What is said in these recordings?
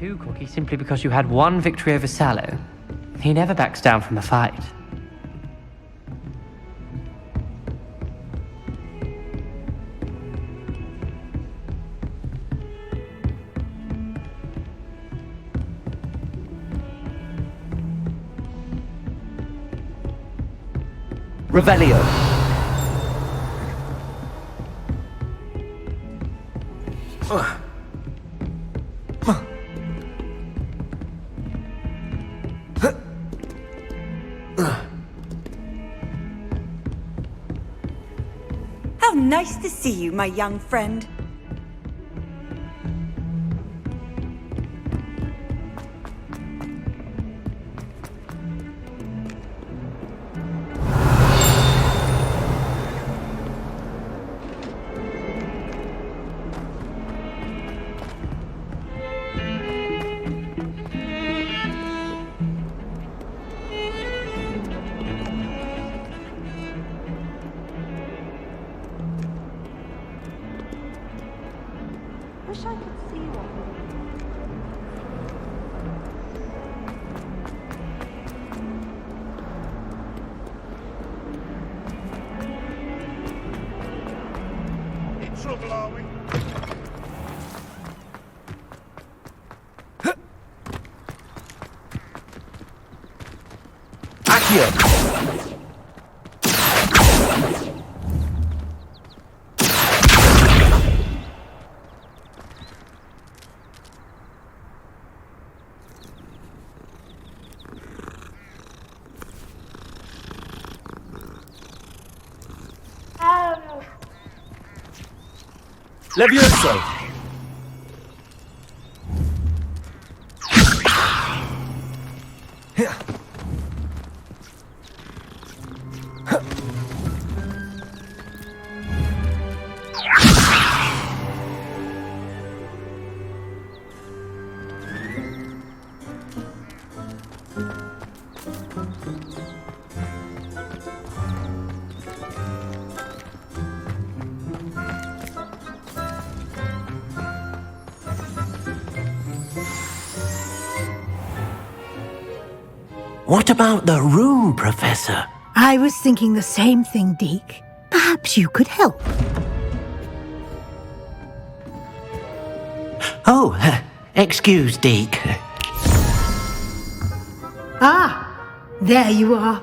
too cocky simply because you had one victory over Sallow. He never backs down from a fight. Revelio. How nice to see you, my young friend. Wish I could see one. In trouble, are we? Accio. Levioso! What about the room, Professor? I was thinking the same thing, Deke. Perhaps you could help. Oh, excuse, Deke. Ah, there you are.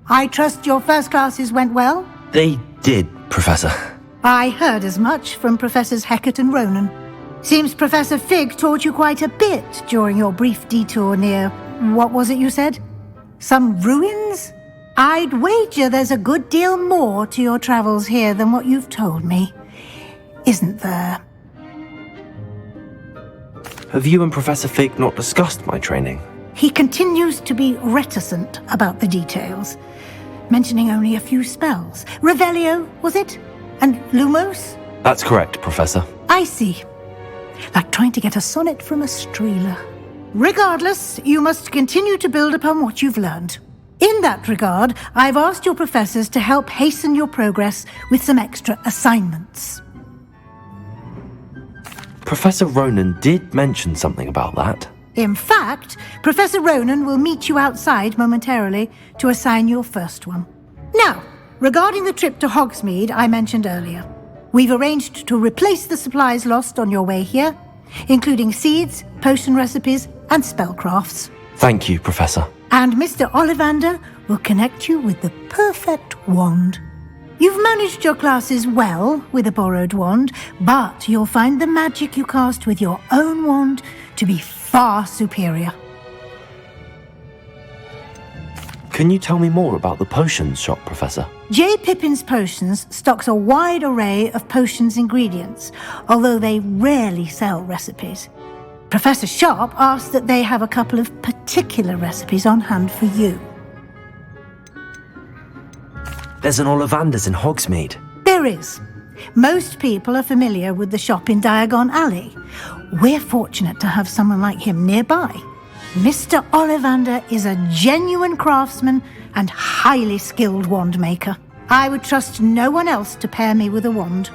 I trust your first classes went well? They did, Professor. I heard as much from Professors Hecat and Ronan. Seems Professor Fig taught you quite a bit during your brief detour near... what was it you said? Some ruins? I'd wager there's a good deal more to your travels here than what you've told me. Isn't there? Have you and Professor Fig not discussed my training? He continues to be reticent about the details, mentioning only a few spells. Revelio, was it? And Lumos? That's correct, Professor. I see. Like trying to get a sonnet from a streeler. Regardless, you must continue to build upon what you've learned. In that regard, I've asked your professors to help hasten your progress with some extra assignments. Professor Ronan did mention something about that. In fact, Professor Ronan will meet you outside momentarily to assign your first one. Now, regarding the trip to Hogsmeade I mentioned earlier, we've arranged to replace the supplies lost on your way here, including seeds, potion recipes, and spellcrafts. Thank you, Professor. And Mr. Ollivander will connect you with the perfect wand. You've managed your classes well with a borrowed wand, but you'll find the magic you cast with your own wand to be far superior. Can you tell me more about the potions shop, Professor? J. Pippin's Potions stocks a wide array of potions ingredients, although they rarely sell recipes. Professor Sharp asked that they have a couple of particular recipes on hand for you. There's an Ollivander's in Hogsmeade. There is. Most people are familiar with the shop in Diagon Alley. We're fortunate to have someone like him nearby. Mr. Ollivander is a genuine craftsman and highly skilled wand maker. I would trust no one else to pair me with a wand.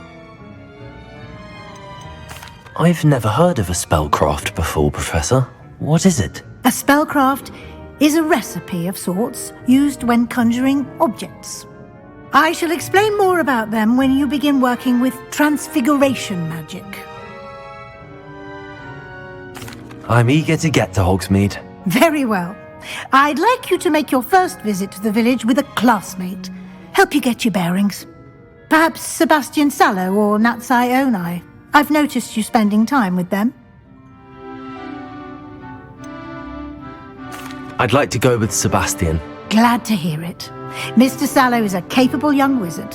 I've never heard of a spellcraft before, Professor. What is it? A spellcraft is a recipe of sorts used when conjuring objects. I shall explain more about them when you begin working with transfiguration magic. I'm eager to get to Hogsmeade. Very well. I'd like you to make your first visit to the village with a classmate. Help you get your bearings. Perhaps Sebastian Sallow or Natsai Onai. I've noticed you spending time with them. I'd like to go with Sebastian. Glad to hear it. Mr. Sallow is a capable young wizard,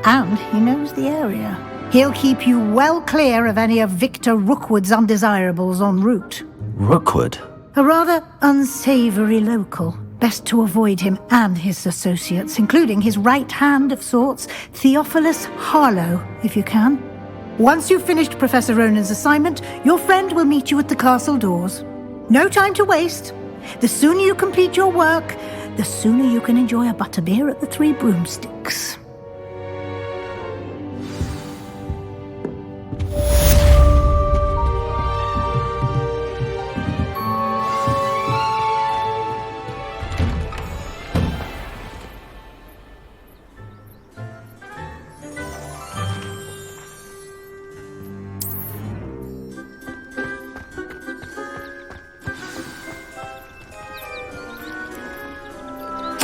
and he knows the area. He'll keep you well clear of any of Victor Rookwood's undesirables en route. Rookwood? A rather unsavory local. Best to avoid him and his associates, including his right hand of sorts, Theophilus Harlow, if you can. Once you've finished Professor Ronan's assignment, your friend will meet you at the castle doors. No time to waste. The sooner you complete your work, the sooner you can enjoy a butterbeer at the Three Broomsticks.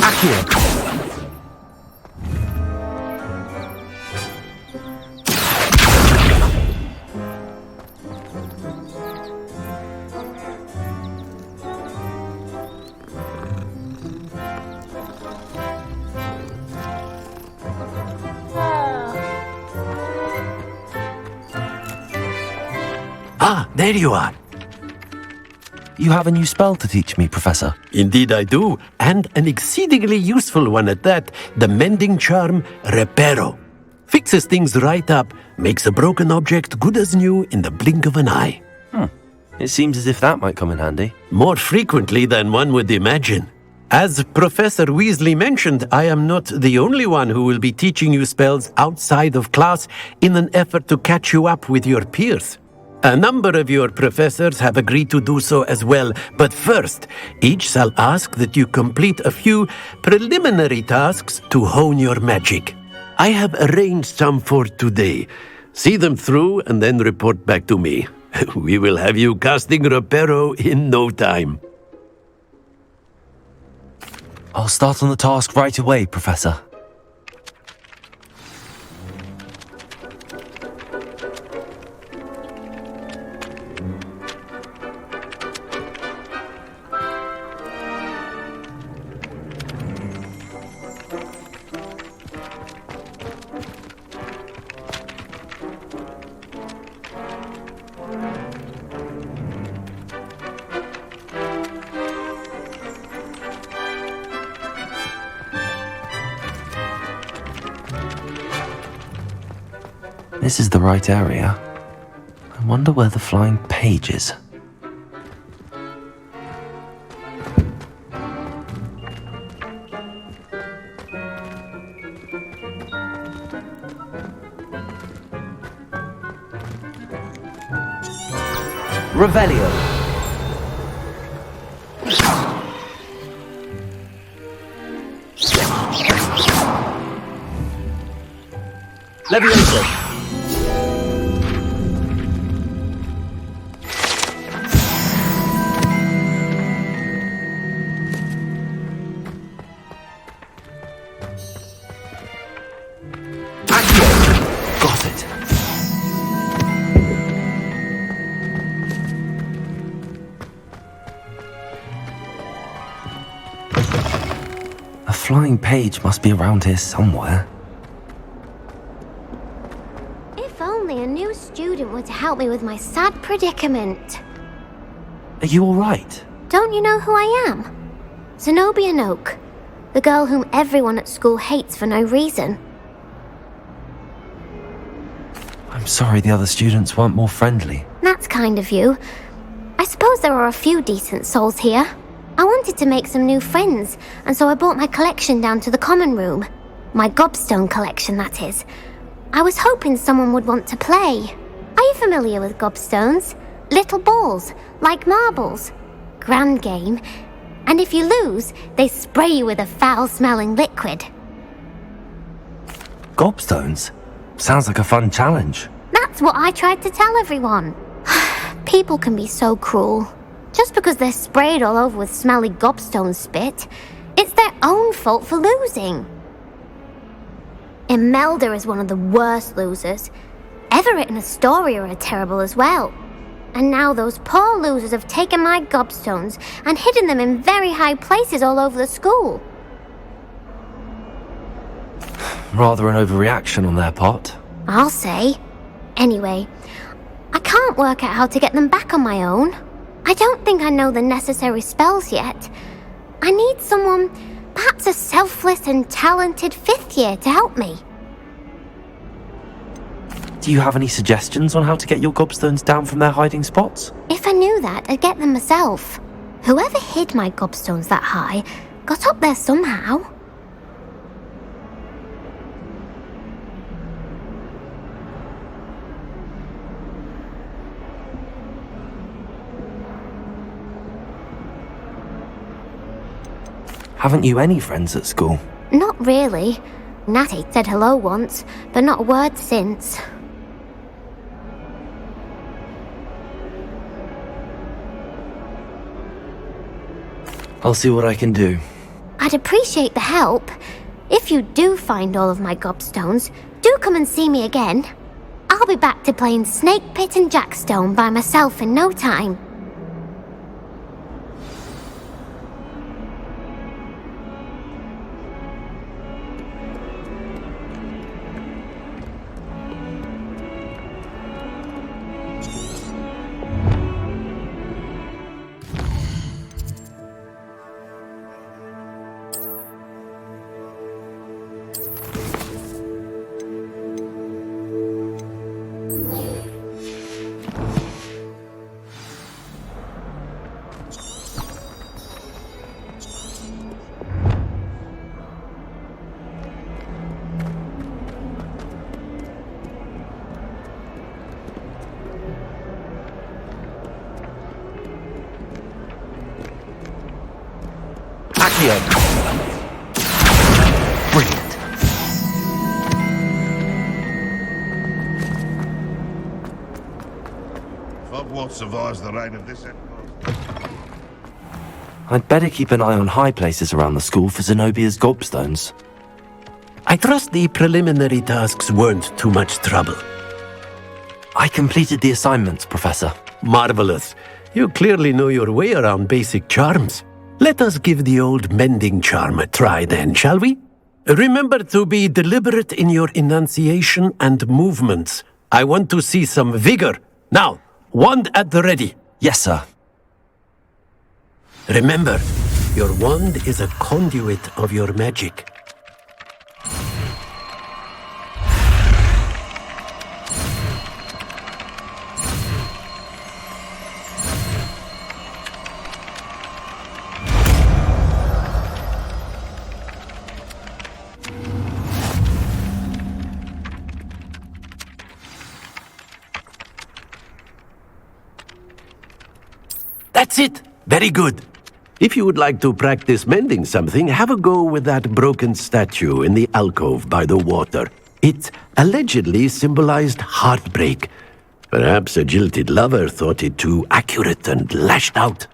Accio! Ah, there you are. You have a new spell to teach me, Professor. Indeed I do, and an exceedingly useful one at that, the mending charm Reparo. Fixes things right up, makes a broken object good as new in the blink of an eye. It seems as if that might come in handy. More frequently than one would imagine. As Professor Weasley mentioned, I am not the only one who will be teaching you spells outside of class in an effort to catch you up with your peers. A number of your professors have agreed to do so as well, but first, each shall ask that you complete a few preliminary tasks to hone your magic. I have arranged some for today. See them through and then report back to me. We will have you casting Reparo in no time. I'll start on the task right away, Professor. This is the right area. I wonder where the flying page is. Revelio. Levioso. Accio. Got it. A flying page must be around here somewhere. If only a new student were to help me with my sad predicament. Are you all right? Don't you know who I am? Zenobia Noak, the girl whom everyone at school hates for no reason. I'm sorry the other students weren't more friendly. That's kind of you. I suppose there are a few decent souls here. I wanted to make some new friends, and so I brought my collection down to the common room. My gobstone collection, that is. I was hoping someone would want to play. I you familiar with gobstones? Little balls, like marbles. Grand game. And if you lose, they spray you with a foul-smelling liquid. Gobstones? Sounds like a fun challenge. That's what I tried to tell everyone. People can be so cruel. Just because they're sprayed all over with smelly gobstone spit, it's their own fault for losing. Imelda is one of the worst losers. Everett and Astoria are terrible as well. And now those poor losers have taken my gobstones and hidden them in very high places all over the school. Rather an overreaction on their part. I'll say. Anyway, I can't work out how to get them back on my own. I don't think I know the necessary spells yet. I need someone, perhaps a selfless and talented 5th year to help me. Do you have any suggestions on how to get your gobstones down from their hiding spots? If I knew that, I'd get them myself. Whoever hid my gobstones that high got up there somehow. Haven't you any friends at school? Not really. Natty said hello once, but not a word since. I'll see what I can do. I'd appreciate the help. If you do find all of my gobstones, do come and see me again. I'll be back to playing Snake Pit and Jackstone by myself in no time. Accio! Brilliant. Hogwarts survives the reign of this empire. I'd better keep an eye on high places around the school for Zenobia's gobstones. I trust the preliminary tasks weren't too much trouble. I completed the assignments, Professor. Marvelous. You clearly know your way around basic charms. Let us give the old mending charm a try then, shall we? Remember to be deliberate in your enunciation and movements. I want to see some vigor. Now, wand at the ready. Yes, sir. Remember, your wand is a conduit of your magic. That's it! Very good. If you would like to practice mending something, have a go with that broken statue in the alcove by the water. It allegedly symbolized heartbreak. Perhaps a jilted lover thought it too accurate and lashed out.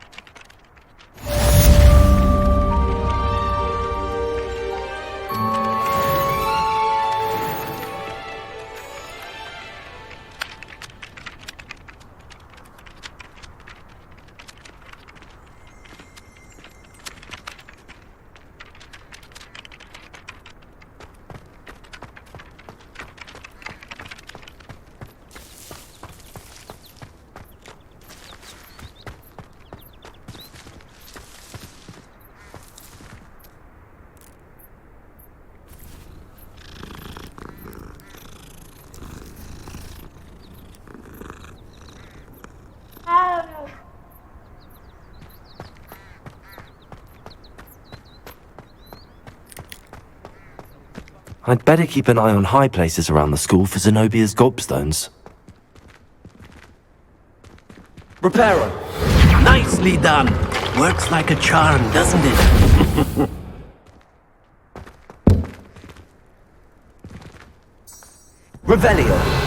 I'd better keep an eye on high places around the school for Zenobia's gobstones. Reparo. Nicely done. Works like a charm, doesn't it? Revelio.